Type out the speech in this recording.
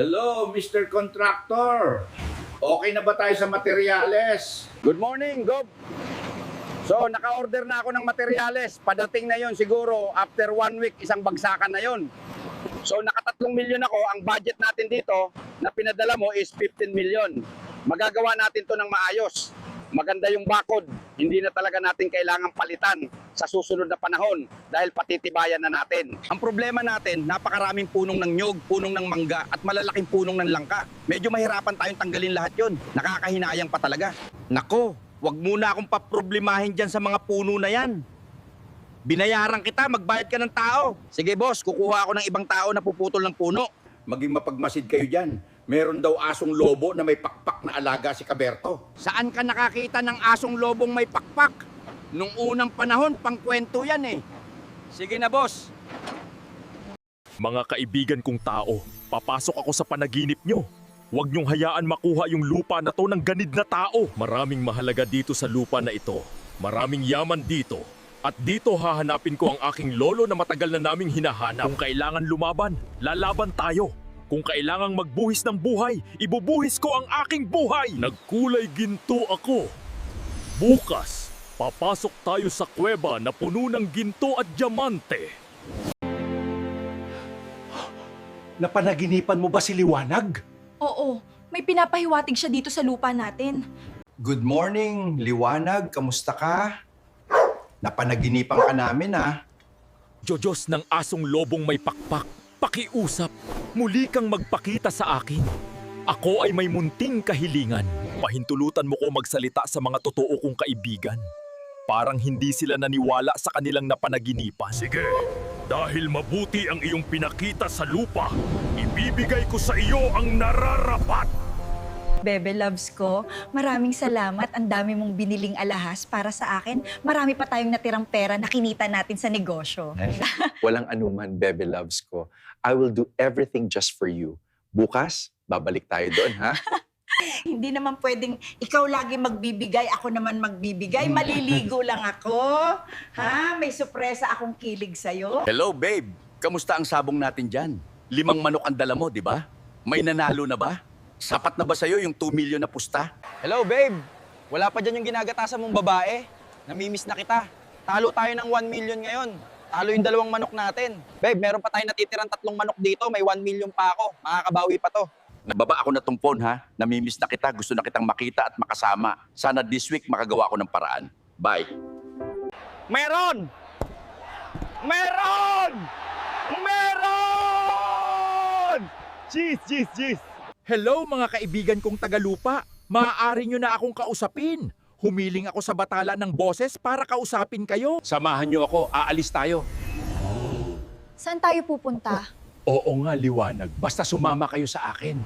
Hello, Mr. Contractor. Okay na ba tayo sa materyales? Good morning, Gob. So, naka-order na ako ng materyales. Padating na yon siguro after 1 week, isang bagsakan na yon. So, naka 3 milyon ako. Ang budget natin dito na pinadala mo is 15 milyon. Magagawa natin to ng maayos. Maganda yung bakod. Hindi na talaga natin kailangang palitan sa susunod na panahon dahil patitibayan na natin. Ang problema natin, napakaraming punong ng nyog, punong ng mangga at malalaking punong ng langka. Medyo mahirapan tayong tanggalin lahat yon. Nakakahinayang pa talaga. Nako, wag muna akong paproblemahin dyan sa mga puno na yan. Binayaran kita, magbayad ka ng tao. Sige boss, kukuha ako ng ibang tao na puputol ng puno. Maging mapagmasid kayo dyan. Meron daw asong lobo na may pakpak na alaga si Kaberto. Saan ka nakakita ng asong lobong may pakpak? Nung unang panahon, pangkwento yan eh. Sige na boss. Mga kaibigan kong tao, papasok ako sa panaginip nyo. Huwag niyong hayaan makuha yung lupa na to ng ganid na tao. Maraming mahalaga dito sa lupa na ito. Maraming yaman dito. At dito hahanapin ko ang aking lolo na matagal na naming hinahanap. Kung kailangan lumaban, lalaban tayo. Kung kailangang magbuhis ng buhay, ibubuhis ko ang aking buhay. Nagkulay ginto ako. Bukas, papasok tayo sa kuweba na puno ng ginto at diamante. Napanaginipan mo ba si Liwanag? Oo, may pinapahiwatig siya dito sa lupa natin. Good morning, Liwanag. Kamusta ka? Napanaginipan ka namin, ah. Diyos ng asong lobong may pakpak, pakiusap, muli kang magpakita sa akin. Ako ay may munting kahilingan. Pahintulutan mo ko magsalita sa mga totoo kong kaibigan. Parang hindi sila naniwala sa kanilang napanaginipan. Sige, dahil mabuti ang iyong pinakita sa lupa, ibibigay ko sa iyo ang nararapat. Bebe loves ko, maraming salamat. Ang dami mong biniling alahas para sa akin. Marami pa tayong natirang pera na kinita natin sa negosyo. Walang anuman, Bebe Loves ko. I will do everything just for you. Bukas, babalik tayo doon, ha? Hindi naman pwedeng ikaw lagi magbibigay, ako naman magbibigay. Maliligo lang ako. Ha? May sorpresa akong kilig sa'yo. Hello babe, kamusta ang sabong natin dyan? 5 manok ang dala mo, di ba? May nanalo na ba? Sapat na ba sa'yo yung 2 milyon na pusta? Hello, babe. Wala pa dyan yung ginagatasan mong babae. Namimiss na kita. Talo tayo ng 1 million ngayon. Talo yung 2 manok natin. Babe, meron pa tayo natitirang 3 manok dito. May 1 million pa ako. Makakabawi pa to. Nababa ako na tong phone, ha? Namimiss na kita, gusto na kitang makita at makasama. Sana this week makagawa ako ng paraan. Bye. Meron! Meron! Meron! Jeez! Hello mga kaibigan kong tagalupa. Maaari nyo na akong kausapin. Humiling ako sa batala ng boses para kausapin kayo. Samahan niyo ako, aalis tayo. Saan tayo pupunta? Oo nga, Liwanag. Basta sumama kayo sa akin.